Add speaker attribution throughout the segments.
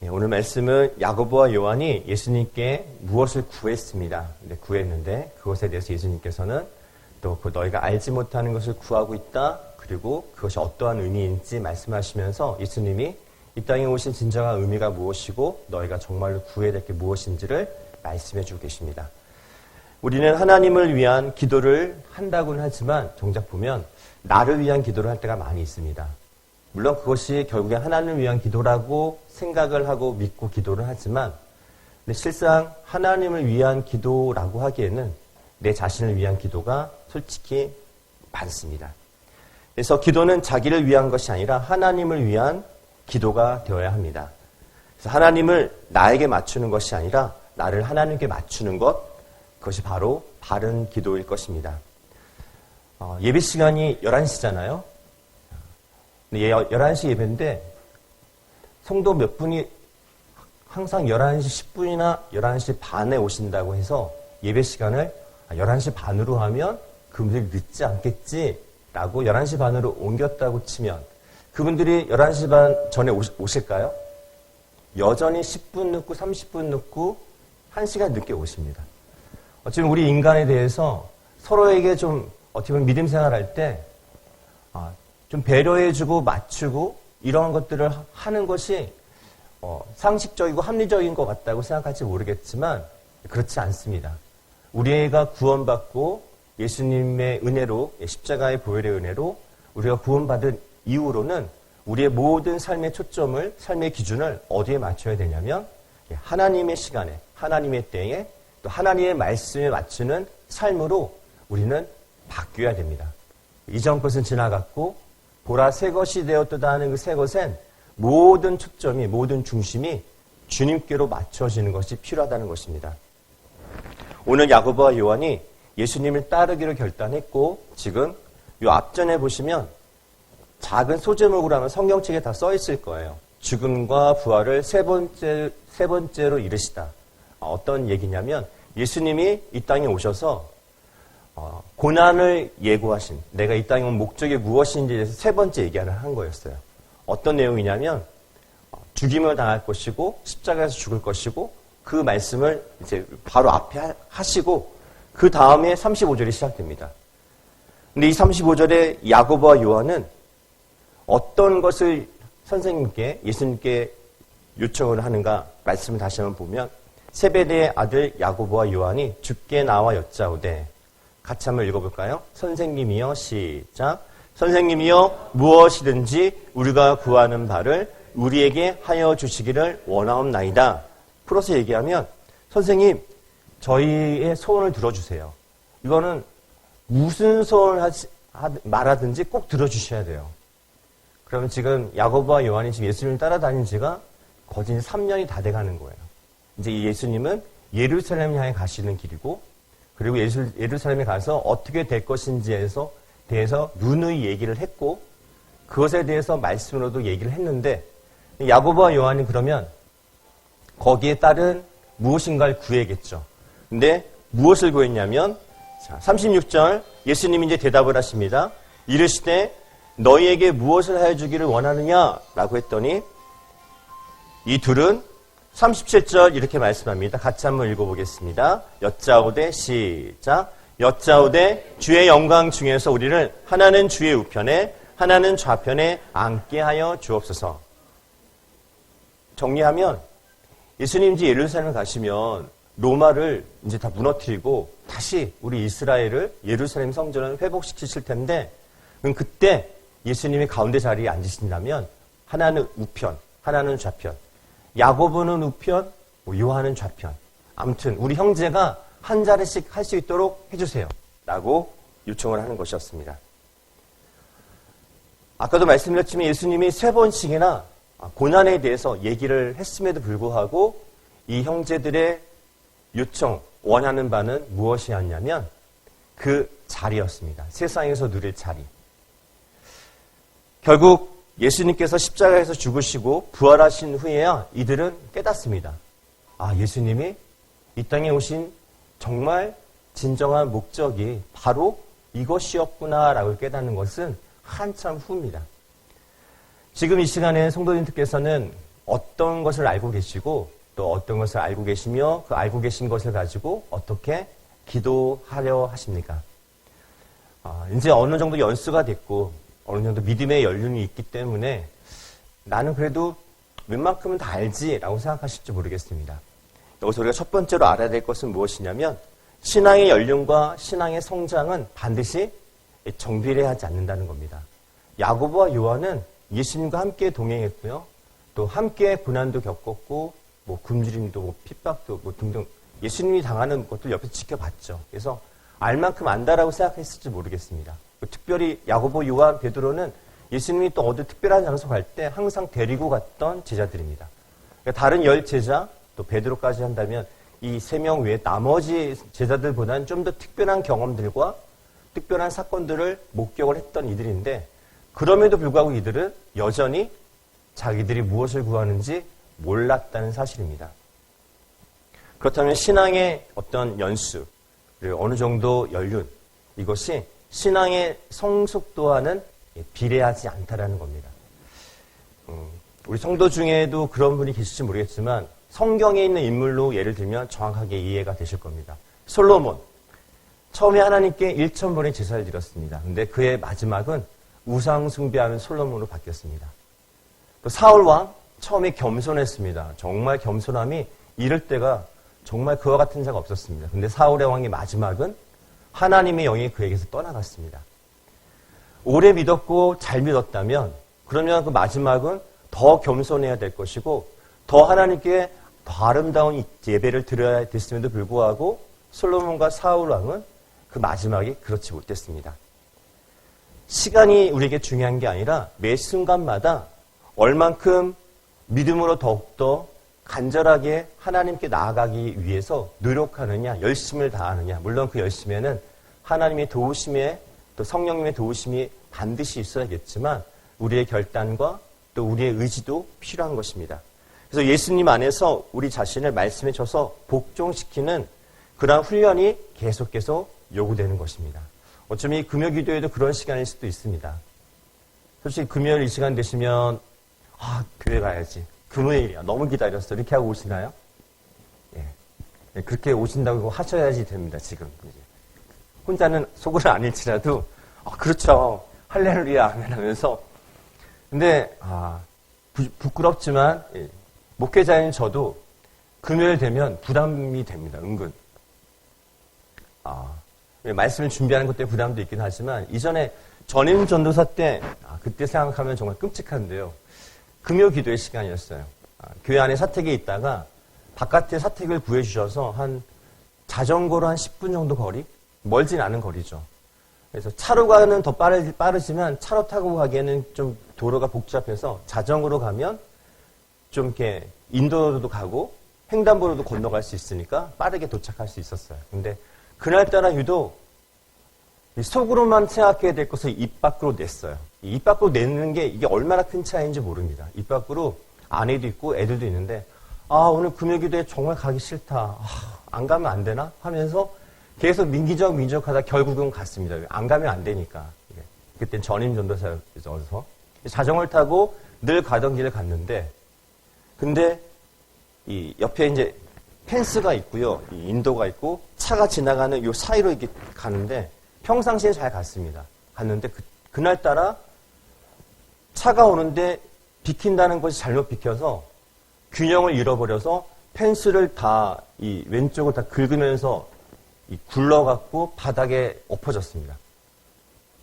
Speaker 1: 오늘 말씀은 야고보와 요한이 예수님께 무엇을 구했는데 그것에 대해서 예수님께서는 또 너희가 알지 못하는 것을 구하고 있다. 그리고 그것이 어떠한 의미인지 말씀하시면서 예수님이 이 땅에 오신 진정한 의미가 무엇이고 너희가 정말로 구해야 될 게 무엇인지를 말씀해 주고 계십니다. 우리는 하나님을 위한 기도를 한다고는 하지만 정작 보면 나를 위한 기도를 할 때가 많이 있습니다. 물론 그것이 결국에 하나님을 위한 기도라고 생각을 하고 믿고 기도를 하지만 근데 실상 하나님을 위한 기도라고 하기에는 내 자신을 위한 기도가 솔직히 많습니다. 그래서 기도는 자기를 위한 것이 아니라 하나님을 위한 기도가 되어야 합니다. 그래서 하나님을 나에게 맞추는 것이 아니라 나를 하나님께 맞추는 것, 그것이 바로 바른 기도일 것입니다. 예배 시간이 11시잖아요. 11시 예배인데 성도 몇 분이 항상 11시 10분이나 11시 반에 오신다고 해서 예배 시간을 11시 반으로 하면 그분들이 늦지 않겠지라고 11시 반으로 옮겼다고 치면 그분들이 11시 반 전에 오실까요? 여전히 10분 늦고 30분 늦고 1시간 늦게 오십니다. 지금 우리 인간에 대해서 서로에게 좀 어떻게 보면 믿음 생활할 때 좀 배려해주고 맞추고 이런 것들을 하는 것이 상식적이고 합리적인 것 같다고 생각할지 모르겠지만 그렇지 않습니다. 우리가 구원받고 예수님의 은혜로 십자가의 보혈의 은혜로 우리가 구원받은 이후로는 우리의 모든 삶의 초점을 삶의 기준을 어디에 맞춰야 되냐면 하나님의 시간에 하나님의 때에 또 하나님의 말씀에 맞추는 삶으로 우리는 바뀌어야 됩니다. 이전 것은 지나갔고 보라 새 것이 되었도다 하는 그 새 것엔 모든 초점이 모든 중심이 주님께로 맞춰지는 것이 필요하다는 것입니다. 오늘 야고보와 요한이 예수님을 따르기로 결단했고 지금 이 앞전에 보시면 작은 소제목으로 하면 성경책에 다 써 있을 거예요. 죽음과 부활을 세 번째로 이르시다. 어떤 얘기냐면 예수님이 이 땅에 오셔서 고난을 예고하신 내가 이 땅에 온 목적이 무엇인지에 대해서 세 번째 얘기를 한 거였어요. 어떤 내용이냐면 죽임을 당할 것이고 십자가에서 죽을 것이고 그 말씀을 이제 바로 앞에 하시고 그 다음에 35절이 시작됩니다. 근데 이 35절에 야고보와 요한은 어떤 것을 선생님께 예수님께 요청을 하는가 말씀을 다시 한번 보면 세베대의 아들 야고보와 요한이 주께 나와 여짜오되 같이 한번 읽어볼까요? 선생님이여 시작. 선생님이여 무엇이든지 우리가 구하는 바를 우리에게 하여 주시기를 원하옵나이다. 풀어서 얘기하면 선생님 저희의 소원을 들어주세요. 이거는 무슨 소원을 말하든지 꼭 들어주셔야 돼요. 그러면 지금 야고보와 요한이 지금 예수님을 따라다닌 지가 거진 3년이 다 돼가는 거예요. 이제 이 예수님은 예루살렘 향해 가시는 길이고 그리고 예루살렘에 가서 어떻게 될 것인지에 대해서 누누이 얘기를 했고 그것에 대해서 말씀으로도 얘기를 했는데 야고보와 요한이 그러면 거기에 따른 무엇인가를 구해야겠죠. 근데 무엇을 구했냐면 36절 예수님이 이제 대답을 하십니다. 이르시되 너희에게 무엇을 하여 주기를 원하느냐라고 했더니 이 둘은 37절 이렇게 말씀합니다. 같이 한번 읽어보겠습니다. 여짜오되 시작. 여짜오되 주의 영광 중에서 우리를 하나는 주의 우편에 하나는 좌편에 앉게 하여 주옵소서. 정리하면 예수님 이제 예루살렘 가시면 로마를 이제 다 무너뜨리고 다시 우리 이스라엘을 예루살렘 성전을 회복시키실 텐데 그럼 그때 예수님이 가운데 자리에 앉으신다면 하나는 우편, 하나는 좌편. 야고보는 우편, 요한은 좌편. 아무튼 우리 형제가 한 자리씩 할 수 있도록 해주세요. 라고 요청을 하는 것이었습니다. 아까도 말씀드렸지만 예수님이 3번씩이나 고난에 대해서 얘기를 했음에도 불구하고 이 형제들의 요청, 원하는 바는 무엇이었냐면 그 자리였습니다. 세상에서 누릴 자리. 결국 예수님께서 십자가에서 죽으시고 부활하신 후에야 이들은 깨닫습니다. 예수님이 이 땅에 오신 정말 진정한 목적이 바로 이것이었구나라고 깨닫는 것은 한참 후입니다. 지금 이 시간에 성도님들께서는 어떤 것을 알고 계시고 또 어떤 것을 알고 계시며 그 알고 계신 것을 가지고 어떻게 기도하려 하십니까? 이제 어느 정도 연수가 됐고 어느 정도 믿음의 연륜이 있기 때문에 나는 그래도 웬만큼은 다 알지라고 생각하실지 모르겠습니다. 여기서 우리가 첫 번째로 알아야 될 것은 무엇이냐면 신앙의 연륜과 신앙의 성장은 반드시 정비례하지 않는다는 겁니다. 야고보와 요한은 예수님과 함께 동행했고요. 또 함께 고난도 겪었고 굶주림도 핍박도 등등 예수님이 당하는 것들 옆에서 지켜봤죠. 그래서 알만큼 안다라고 생각했을지 모르겠습니다. 특별히 야고보, 요한, 베드로는 예수님이 또 어디 특별한 장소 갈 때 항상 데리고 갔던 제자들입니다. 그러니까 다른 10제자, 또 베드로까지 한다면 이 3명 외에 나머지 제자들보다는 좀 더 특별한 경험들과 특별한 사건들을 목격을 했던 이들인데 그럼에도 불구하고 이들은 여전히 자기들이 무엇을 구하는지 몰랐다는 사실입니다. 그렇다면 신앙의 어떤 연수, 그리고 어느 정도 연륜, 이것이 신앙의 성숙도와는 비례하지 않다라는 겁니다. 우리 성도 중에도 그런 분이 계실지 모르겠지만 성경에 있는 인물로 예를 들면 정확하게 이해가 되실 겁니다. 솔로몬, 처음에 하나님께 1,000번의 제사를 드렸습니다. 근데 그의 마지막은 우상 숭배하는 솔로몬으로 바뀌었습니다. 또 사울 왕, 처음에 겸손했습니다. 정말 겸손함이 이럴 때가 정말 그와 같은 자가 없었습니다. 근데 사울의 왕의 마지막은 하나님의 영이 그에게서 떠나갔습니다. 오래 믿었고 잘 믿었다면 그러면 그 마지막은 더 겸손해야 될 것이고 더 하나님께 더 아름다운 예배를 드려야 됐음에도 불구하고 솔로몬과 사울 왕은 그 마지막이 그렇지 못했습니다. 시간이 우리에게 중요한 게 아니라 매 순간마다 얼만큼 믿음으로 더욱더 간절하게 하나님께 나아가기 위해서 노력하느냐, 열심을 다하느냐. 물론 그 열심에는 하나님의 도우심에 또 성령님의 도우심이 반드시 있어야겠지만 우리의 결단과 또 우리의 의지도 필요한 것입니다. 그래서 예수님 안에서 우리 자신을 말씀에 줘서 복종시키는 그러한 훈련이 계속 요구되는 것입니다. 어쩌면 이 금요 기도에도 그런 시간일 수도 있습니다. 솔직히 금요일 이 시간 되시면 교회 가야지. 금요일이야. 너무 기다렸어. 이렇게 하고 오시나요? 예. 그렇게 오신다고 하셔야지 됩니다. 지금. 혼자는 속을 안 잃지라도 그렇죠. 할렐루야 하면서 근데 부끄럽지만 목회자인 저도 금요일 되면 부담이 됩니다. 은근. 말씀을 준비하는 것 때문에 부담도 있긴 하지만 이전에 전임 전도사 때 그때 생각하면 정말 끔찍한데요. 금요 기도의 시간이었어요. 교회 안에 사택에 있다가 바깥에 사택을 구해주셔서 자전거로 한 10분 정도 거리? 멀진 않은 거리죠. 그래서 차로 가는 더 빠르지만 차로 타고 가기에는 좀 도로가 복잡해서 자전거로 가면 좀 이렇게 인도로도 가고 횡단보도도 건너갈 수 있으니까 빠르게 도착할 수 있었어요. 근데 그날따라 유독 속으로만 생각해야 될 것을 입 밖으로 냈어요. 입 밖으로 내는 게 이게 얼마나 큰 차이인지 모릅니다. 입 밖으로 아내도 있고 애들도 있는데 오늘 금요기도에 정말 가기 싫다. 안 가면 안 되나? 하면서 계속 민기적 하다 결국은 갔습니다. 안 가면 안 되니까. 그땐 전임 전도사여서 자전거를 타고 늘 가던 길을 갔는데 근데 이 옆에 이제 펜스가 있고요. 이 인도가 있고 차가 지나가는 요 사이로 이렇게 가는데 평상시에 잘 갔습니다. 갔는데 그날따라 차가 오는데 비킨다는 것이 잘못 비켜서 균형을 잃어버려서 펜스를 다 이 왼쪽을 다 긁으면서 굴러갖고 바닥에 엎어졌습니다.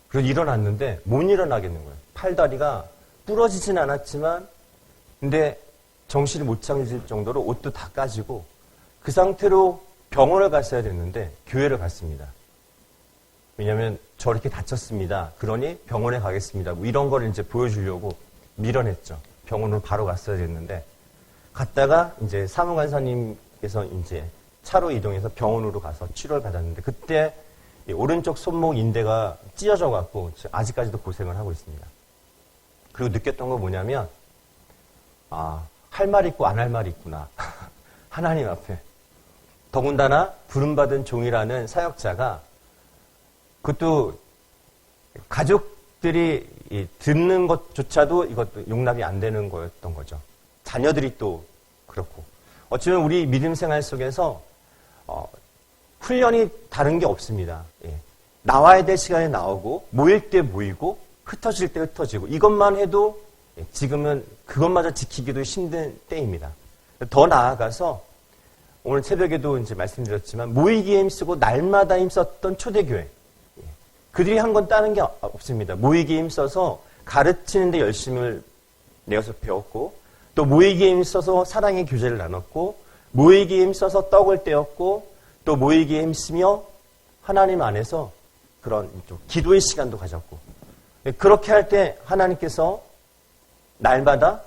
Speaker 1: 그래서 일어났는데 못 일어나겠는 거예요. 팔다리가 부러지진 않았지만 근데 정신을 못 차릴 정도로 옷도 다 까지고 그 상태로 병원을 갔어야 됐는데 교회를 갔습니다. 왜냐하면 저렇게 다쳤습니다. 그러니 병원에 가겠습니다. 이런 걸 이제 보여주려고 밀어냈죠. 병원으로 바로 갔어야 됐는데 갔다가 이제 사무관사님께서 이제 차로 이동해서 병원으로 가서 치료를 받았는데 그때 오른쪽 손목 인대가 찢어져 갖고 아직까지도 고생을 하고 있습니다. 그리고 느꼈던 건 뭐냐면 할 말이 있고 안 할 말이 있구나. 하나님 앞에. 더군다나 부름받은 종이라는 사역자가 그것도 가족들이 듣는 것조차도 이것도 용납이 안 되는 거였던 거죠. 자녀들이 또 그렇고. 어쩌면 우리 믿음 생활 속에서 훈련이 다른 게 없습니다. 예. 나와야 될 시간에 나오고 모일 때 모이고 흩어질 때 흩어지고 이것만 해도 지금은 그것마저 지키기도 힘든 때입니다. 더 나아가서 오늘 새벽에도 이제 말씀드렸지만 모이기에 힘쓰고 날마다 힘썼던 초대교회. 그들이 한 건 다른 게 없습니다. 모이기에 힘써서 가르치는 데 열심을 내어서 배웠고 또 모이기에 힘써서 사랑의 교제를 나눴고 모이기에 힘써서 떡을 떼었고 또 모이기에 힘쓰며 하나님 안에서 그런 기도의 시간도 가졌고 그렇게 할 때 하나님께서 날마다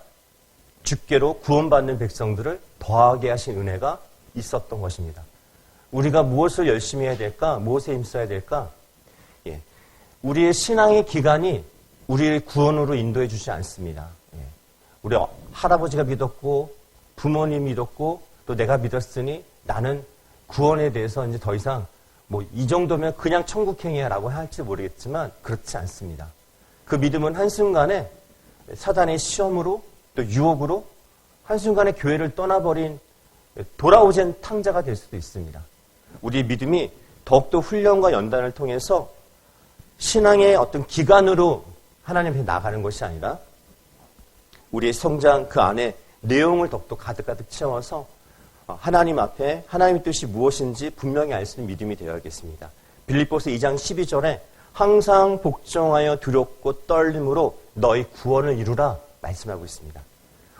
Speaker 1: 주께로 구원받는 백성들을 더하게 하신 은혜가 있었던 것입니다. 우리가 무엇을 열심히 해야 될까? 무엇에 힘써야 될까? 우리의 신앙의 기간이 우리를 구원으로 인도해 주지 않습니다. 우리 할아버지가 믿었고 부모님이 믿었고 또 내가 믿었으니 나는 구원에 대해서 이제 더 이상 뭐 이 정도면 그냥 천국행이야 라고 할지 모르겠지만 그렇지 않습니다. 그 믿음은 한순간에 사단의 시험으로 또 유혹으로 한순간에 교회를 떠나버린 돌아오젠 탕자가 될 수도 있습니다. 우리 믿음이 더욱더 훈련과 연단을 통해서 신앙의 어떤 기간으로 하나님 앞에 나가는 것이 아니라 우리의 성장 그 안에 내용을 더욱더 가득가득 채워서 하나님 앞에 하나님의 뜻이 무엇인지 분명히 알 수 있는 믿음이 되어야겠습니다. 빌립보서 2장 12절에 항상 복종하여 두렵고 떨림으로 너희 구원을 이루라 말씀하고 있습니다.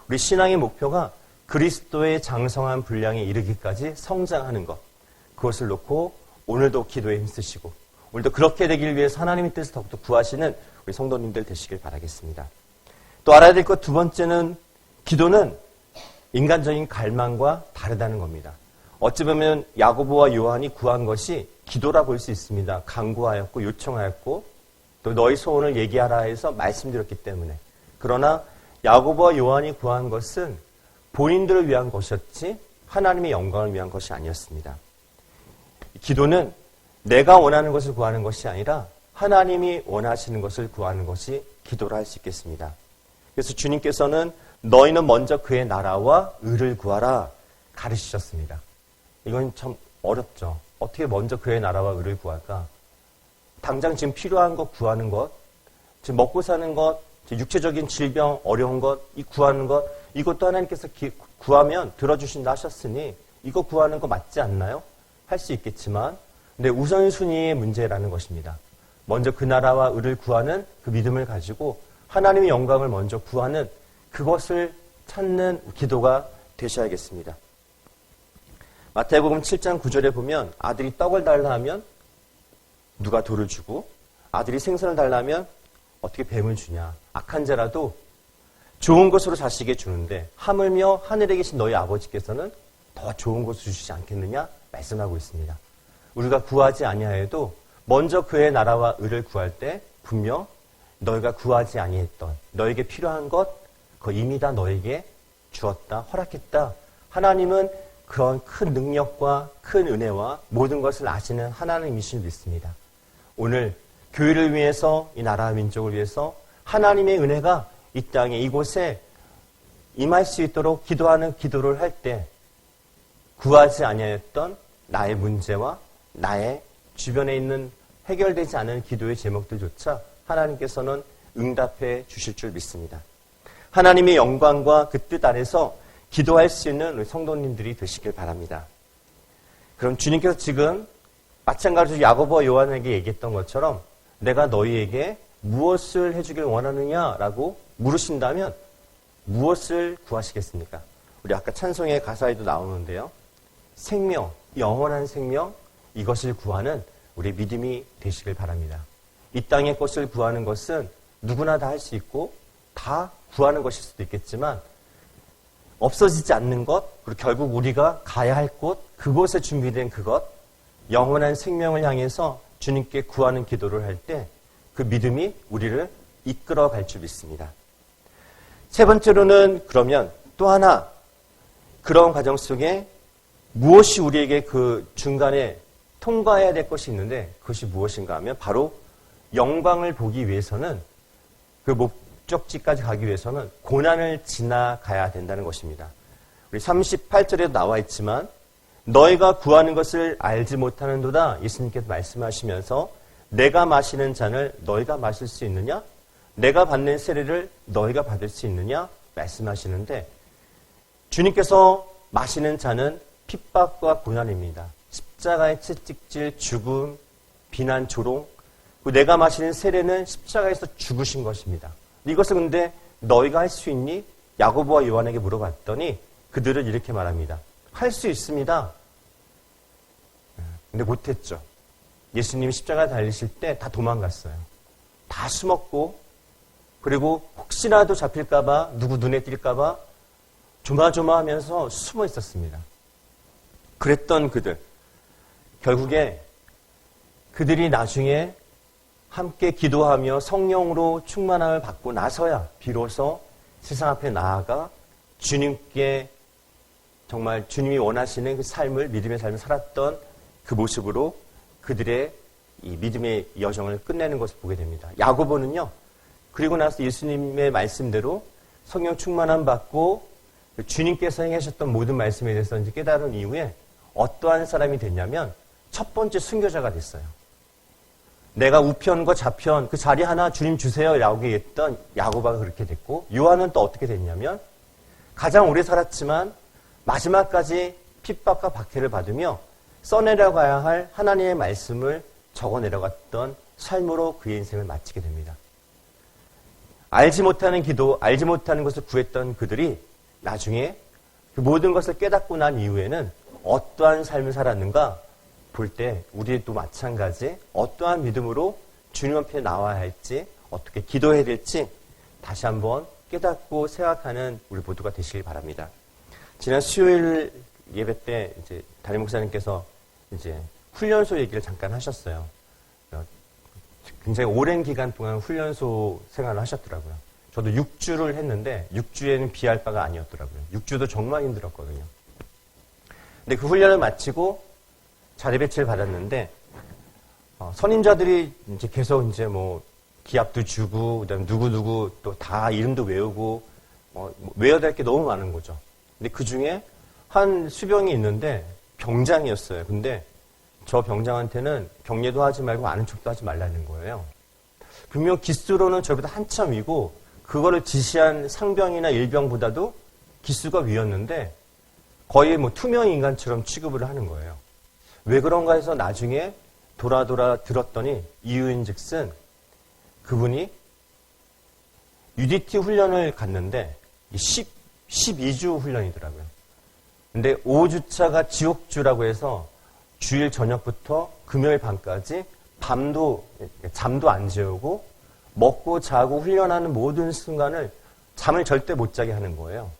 Speaker 1: 우리 신앙의 목표가 그리스도의 장성한 분량에 이르기까지 성장하는 것. 그것을 놓고 오늘도 기도에 힘쓰시고 오늘도 그렇게 되길 위해서 하나님의 뜻을 더욱더 구하시는 우리 성도님들 되시길 바라겠습니다. 또 알아야 될 것 두 번째는 기도는 인간적인 갈망과 다르다는 겁니다. 어찌 보면 야고보와 요한이 구한 것이 기도라 볼 수 있습니다. 간구하였고 요청하였고 또 너희 소원을 얘기하라 해서 말씀드렸기 때문에. 그러나 야고보와 요한이 구한 것은 본인들을 위한 것이었지 하나님의 영광을 위한 것이 아니었습니다. 기도는 내가 원하는 것을 구하는 것이 아니라 하나님이 원하시는 것을 구하는 것이 기도라 할 수 있겠습니다. 그래서 주님께서는 너희는 먼저 그의 나라와 의를 구하라 가르치셨습니다. 이건 참 어렵죠. 어떻게 먼저 그의 나라와 의를 구할까? 당장 지금 필요한 것 구하는 것, 지금 먹고 사는 것, 육체적인 질병, 어려운 것, 이 구하는 것, 이것도 하나님께서 구하면 들어주신다 하셨으니 이거 구하는 거 맞지 않나요? 할 수 있겠지만 근데 우선순위의 문제라는 것입니다. 먼저 그 나라와 의를 구하는 그 믿음을 가지고 하나님의 영광을 먼저 구하는 그것을 찾는 기도가 되셔야겠습니다. 마태복음 7장 9절에 보면 아들이 떡을 달라 하면 누가 돌을 주고 아들이 생선을 달라 하면 어떻게 뱀을 주냐. 악한 자라도 좋은 것으로 자식에게 주는데 하물며 하늘에 계신 너희 아버지께서는 더 좋은 것을 주시지 않겠느냐 말씀하고 있습니다. 우리가 구하지 아니하여도 먼저 그의 나라와 의를 구할 때 분명 너희가 구하지 아니했던 너에게 필요한 것 그거 이미 다 너에게 주었다 허락했다. 하나님은 그런 큰 능력과 큰 은혜와 모든 것을 아시는 하나님이신 믿습니다. 오늘 교회를 위해서 이 나라와 민족을 위해서 하나님의 은혜가 이 땅에 이곳에 임할 수 있도록 기도하는 기도를 할 때 구하지 아니하였던 나의 문제와 나의 주변에 있는 해결되지 않은 기도의 제목들조차 하나님께서는 응답해 주실 줄 믿습니다. 하나님의 영광과 그 뜻 아래서 기도할 수 있는 우리 성도님들이 되시길 바랍니다. 그럼 주님께서 지금 마찬가지로 야고보와 요한에게 얘기했던 것처럼 내가 너희에게 무엇을 해주길 원하느냐라고 물으신다면 무엇을 구하시겠습니까? 우리 아까 찬송의 가사에도 나오는데요. 생명, 영원한 생명, 이것을 구하는 우리 믿음이 되시길 바랍니다. 이 땅의 것을 구하는 것은 누구나 다 할 수 있고 다 구하는 것일 수도 있겠지만 없어지지 않는 것, 그리고 결국 우리가 가야 할 곳, 그곳에 준비된 그것, 영원한 생명을 향해서 주님께 구하는 기도를 할 때 그 믿음이 우리를 이끌어갈 줄 믿습니다. 세 번째로는 그러면 또 하나 그런 과정 속에 무엇이 우리에게 그 중간에 통과해야 될 것이 있는데 그것이 무엇인가 하면 바로 영광을 보기 위해서는 그 목적지까지 가기 위해서는 고난을 지나가야 된다는 것입니다. 우리 38절에도 나와 있지만 너희가 구하는 것을 알지 못하는도다 예수님께서 말씀하시면서 내가 마시는 잔을 너희가 마실 수 있느냐? 내가 받는 세례를 너희가 받을 수 있느냐? 말씀하시는데 주님께서 마시는 잔은 핍박과 고난입니다. 십자가의 채찍질, 죽음, 비난, 조롱. 내가 마시는 세례는 십자가에서 죽으신 것입니다. 이것을 근데 너희가 할 수 있니? 야고보와 요한에게 물어봤더니 그들은 이렇게 말합니다. 할 수 있습니다. 근데 못했죠. 예수님이 십자가 달리실 때 다 도망갔어요. 다 숨었고 그리고 혹시라도 잡힐까봐 누구 눈에 띌까봐 조마조마하면서 숨어 있었습니다. 그랬던 그들. 결국에 그들이 나중에 함께 기도하며 성령으로 충만함을 받고 나서야 비로소 세상 앞에 나아가 주님께 정말 주님이 원하시는 그 삶을, 믿음의 삶을 살았던 그 모습으로 그들의 이 믿음의 여정을 끝내는 것을 보게 됩니다. 야고보는요, 그리고 나서 예수님의 말씀대로 성령 충만함 받고 주님께서 행하셨던 모든 말씀에 대해서 이제 깨달은 이후에 어떠한 사람이 됐냐면 첫 번째 순교자가 됐어요. 내가 우편과 좌편 그 자리 하나 주님 주세요 라고 했던 야고보가 그렇게 됐고 요한은 또 어떻게 됐냐면 가장 오래 살았지만 마지막까지 핍박과 박해를 받으며 써내려가야 할 하나님의 말씀을 적어 내려갔던 삶으로 그의 인생을 마치게 됩니다. 알지 못하는 기도, 알지 못하는 것을 구했던 그들이 나중에 그 모든 것을 깨닫고 난 이후에는 어떠한 삶을 살았는가 볼 때 우리도 마찬가지 어떠한 믿음으로 주님 앞에 나와야 할지 어떻게 기도해야 될지 다시 한번 깨닫고 생각하는 우리 모두가 되시길 바랍니다. 지난 수요일 예배 때 이제 담임 목사님께서 이제 훈련소 얘기를 잠깐 하셨어요. 굉장히 오랜 기간 동안 훈련소 생활을 하셨더라고요. 저도 6주를 했는데 6주에는 비할 바가 아니었더라고요. 6주도 정말 힘들었거든요. 근데 그 훈련을 마치고 자리 배치를 받았는데 선임자들이 이제 계속 이제 뭐 기합도 주고 그다음에 누구 또 다 이름도 외우고 외워야 될 게 너무 많은 거죠. 근데 그 중에 한 수병이 있는데 병장이었어요. 근데 저 병장한테는 경례도 하지 말고 아는 척도 하지 말라는 거예요. 분명 기수로는 저보다 한참 위고 그거를 지시한 상병이나 일병보다도 기수가 위였는데 거의 뭐 투명 인간처럼 취급을 하는 거예요. 왜 그런가 해서 나중에 돌아 들었더니 이유인즉슨 그분이 UDT 훈련을 갔는데 12주 훈련이더라고요. 근데 5주차가 지옥주라고 해서 주일 저녁부터 금요일 밤까지 잠도 안 재우고 먹고 자고 훈련하는 모든 순간을 잠을 절대 못 자게 하는 거예요.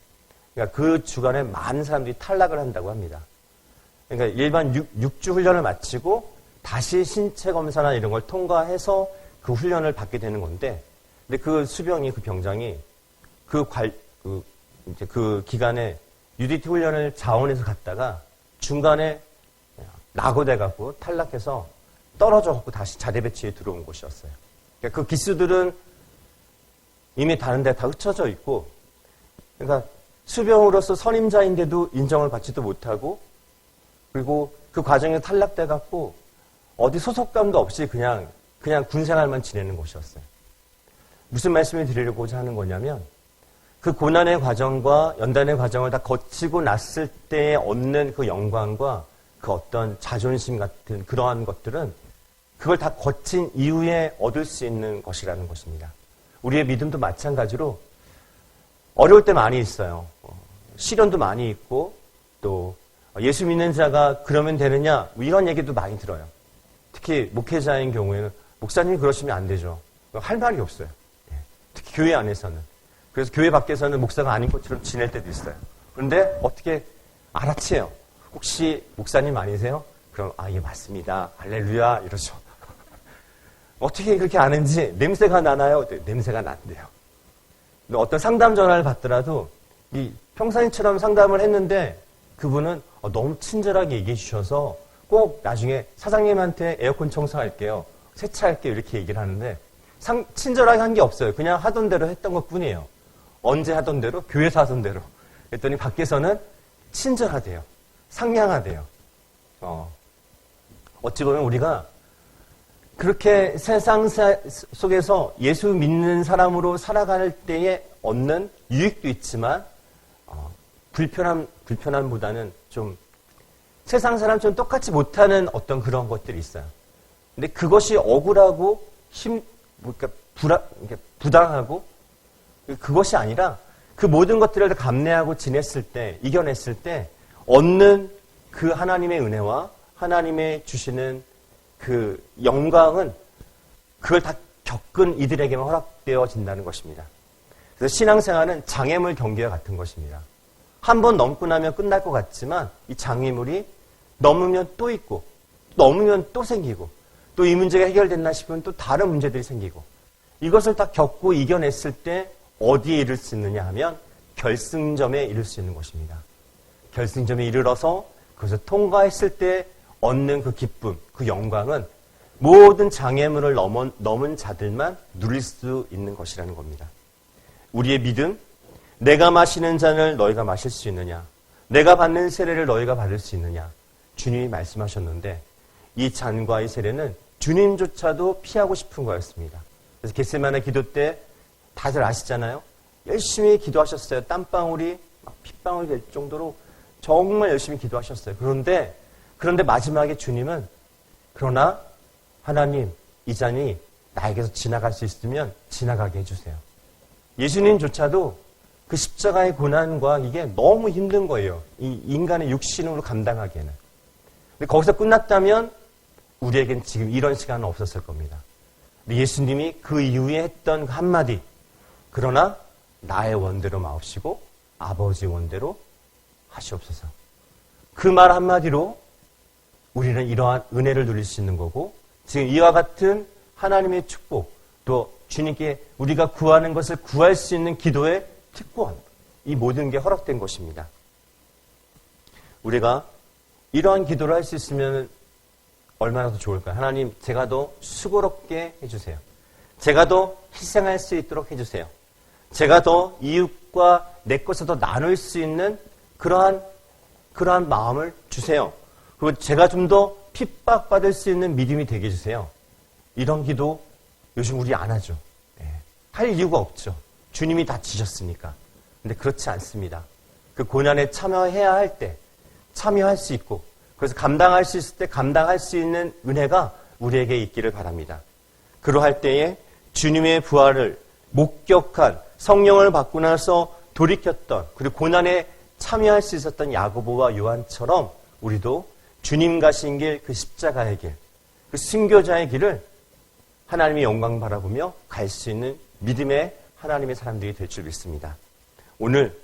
Speaker 1: 그러니까 그 주간에 많은 사람들이 탈락을 한다고 합니다. 그러니까 일반 6주 훈련을 마치고 다시 신체 검사나 이런 걸 통과해서 그 훈련을 받게 되는 건데, 근데 그 수병이, 그 병장이 그 기간에 UDT 훈련을 자원해서 갔다가 중간에 낙오돼갖고 탈락해서 떨어져갖고 다시 자대 배치에 들어온 곳이었어요. 그러니까 그 기수들은 이미 다른 데 다 흩어져 있고, 그러니까 수병으로서 선임자인데도 인정을 받지도 못하고, 그리고 그 과정에 탈락돼갖고 어디 소속감도 없이 그냥 군생활만 지내는 곳이었어요. 무슨 말씀을 드리려고자 하는 거냐면 그 고난의 과정과 연단의 과정을 다 거치고 났을 때 얻는 그 영광과 그 어떤 자존심 같은 그러한 것들은 그걸 다 거친 이후에 얻을 수 있는 것이라는 것입니다. 우리의 믿음도 마찬가지로 어려울 때 많이 있어요. 시련도 많이 있고 또 예수 믿는 자가 그러면 되느냐 이런 얘기도 많이 들어요. 특히 목회자인 경우에는 목사님이 그러시면 안 되죠. 할 말이 없어요. 특히 교회 안에서는. 그래서 교회 밖에서는 목사가 아닌 것처럼 지낼 때도 있어요. 그런데 어떻게 알아채요? 혹시 목사님 아니세요? 그럼 예 맞습니다. 할렐루야 이러죠. 어떻게 그렇게 아는지 냄새가 나나요? 냄새가 난대요. 근데 어떤 상담 전화를 받더라도 이 평상시처럼 상담을 했는데 그분은 너무 친절하게 얘기해 주셔서 꼭 나중에 사장님한테 에어컨 청소할게요. 세차할게요. 이렇게 얘기를 하는데 친절하게 한 게 없어요. 그냥 하던 대로 했던 것 뿐이에요. 언제 하던 대로? 교회에서 하던 대로. 그랬더니 밖에서는 친절하대요. 상냥하대요. 어찌 보면 우리가 그렇게 세상 속에서 예수 믿는 사람으로 살아갈 때에 얻는 유익도 있지만 불편함보다는 좀 세상 사람처럼 똑같이 못하는 어떤 그런 것들이 있어요. 근데 그것이 억울하고 부당하고 그것이 아니라 그 모든 것들을 다 감내하고 지냈을 때, 이겨냈을 때 얻는 그 하나님의 은혜와 하나님의 주시는 그 영광은 그걸 다 겪은 이들에게만 허락되어진다는 것입니다. 그래서 신앙생활은 장애물 경기와 같은 것입니다. 한 번 넘고 나면 끝날 것 같지만 이 장애물이 넘으면 또 있고 넘으면 또 생기고 또 이 문제가 해결됐나 싶으면 또 다른 문제들이 생기고 이것을 다 겪고 이겨냈을 때 어디에 이를 수 있느냐 하면 결승점에 이를 수 있는 것입니다. 결승점에 이르러서 그것을 통과했을 때 얻는 그 기쁨, 그 영광은 모든 장애물을 넘은 자들만 누릴 수 있는 것이라는 겁니다. 우리의 믿음, 내가 마시는 잔을 너희가 마실 수 있느냐? 내가 받는 세례를 너희가 받을 수 있느냐? 주님이 말씀하셨는데 이 잔과 이 세례는 주님조차도 피하고 싶은 거였습니다. 그래서 겟세마네 기도 때 다들 아시잖아요. 열심히 기도하셨어요. 땀방울이 막 핏방울이 될 정도로 정말 열심히 기도하셨어요. 그런데 마지막에 주님은 그러나 하나님 이 잔이 나에게서 지나갈 수 있으면 지나가게 해주세요. 예수님조차도 그 십자가의 고난과 이게 너무 힘든 거예요. 이 인간의 육신으로 감당하기에는. 근데 거기서 끝났다면 우리에겐 지금 이런 시간은 없었을 겁니다. 근데 예수님이 그 이후에 했던 그 한마디, 그러나 나의 원대로 마옵시고 아버지 원대로 하시옵소서. 그 말 한마디로 우리는 이러한 은혜를 누릴 수 있는 거고 지금 이와 같은 하나님의 축복 또 주님께 우리가 구하는 것을 구할 수 있는 기도의 특권 이 모든 게 허락된 것입니다. 우리가 이러한 기도를 할 수 있으면 얼마나 더 좋을까요? 하나님 제가 더 수고롭게 해주세요. 제가 더 희생할 수 있도록 해주세요. 제가 더 이웃과 내 것을 더 나눌 수 있는 그러한 마음을 주세요. 그리고 제가 좀 더 핍박받을 수 있는 믿음이 되게 해주세요. 이런 기도 요즘 우리 안 하죠. 할 이유가 없죠. 주님이 다 지셨으니까. 근데 그렇지 않습니다. 그 고난에 참여해야 할 때 참여할 수 있고 그래서 감당할 수 있을 때 감당할 수 있는 은혜가 우리에게 있기를 바랍니다. 그러할 때에 주님의 부활을 목격한 성령을 받고 나서 돌이켰던 그리고 고난에 참여할 수 있었던 야고보와 요한처럼 우리도 주님 가신 길, 그 십자가의 길, 그 순교자의 길을 하나님의 영광 바라보며 갈 수 있는 믿음의 하나님의 사람들이 될 줄 믿습니다. 오늘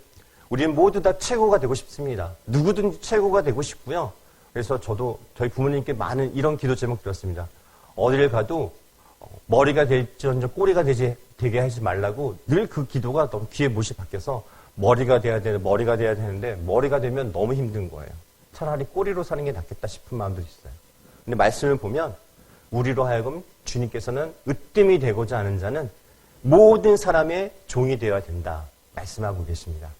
Speaker 1: 우리는 모두 다 최고가 되고 싶습니다. 누구든지 최고가 되고 싶고요. 그래서 저도 저희 부모님께 많은 이런 기도 제목 드렸습니다. 어디를 가도 머리가 될지언정 꼬리가 되게 하지 말라고 늘 그 기도가 너무 귀에 못이 박혀서 머리가 돼야 되는데 머리가 되면 너무 힘든 거예요. 차라리 꼬리로 사는 게 낫겠다 싶은 마음도 있어요. 근데 말씀을 보면 우리로 하여금 주님께서는 으뜸이 되고자 하는 자는 모든 사람의 종이 되어야 된다 말씀하고 계십니다.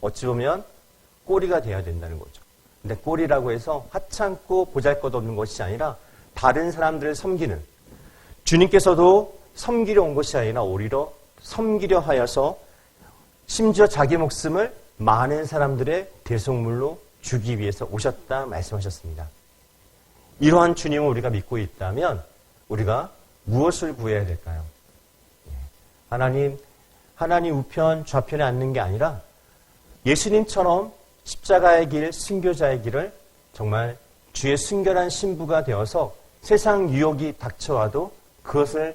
Speaker 1: 어찌 보면 꼬리가 되어야 된다는 거죠. 근데 꼬리라고 해서 하찮고 보잘것없는 것이 아니라 다른 사람들을 섬기는 주님께서도 섬기려 온 것이 아니라 오히려 섬기려 하여서 심지어 자기 목숨을 많은 사람들의 대속물로 주기 위해서 오셨다 말씀하셨습니다. 이러한 주님을 우리가 믿고 있다면 우리가 무엇을 구해야 될까요? 하나님 우편 좌편에 앉는 게 아니라 예수님처럼 십자가의 길, 순교자의 길을 정말 주의 순결한 신부가 되어서 세상 유혹이 닥쳐와도 그것에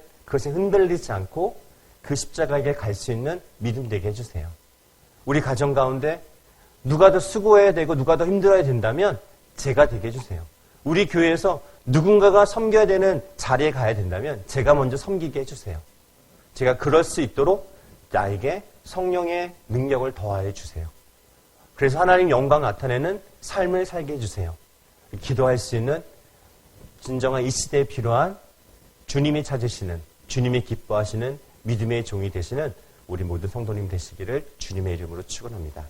Speaker 1: 흔들리지 않고 그 십자가의 길 갈 수 있는 믿음 되게 해주세요. 우리 가정 가운데 누가 더 수고해야 되고 누가 더 힘들어야 된다면 제가 되게 해주세요. 우리 교회에서 누군가가 섬겨야 되는 자리에 가야 된다면 제가 먼저 섬기게 해주세요. 제가 그럴 수 있도록 나에게 성령의 능력을 더하여 주세요. 그래서 하나님 영광 나타내는 삶을 살게 해주세요. 기도할 수 있는 진정한 이 시대에 필요한 주님이 찾으시는 주님이 기뻐하시는 믿음의 종이 되시는 우리 모든 성도님 되시기를 주님의 이름으로 축원합니다.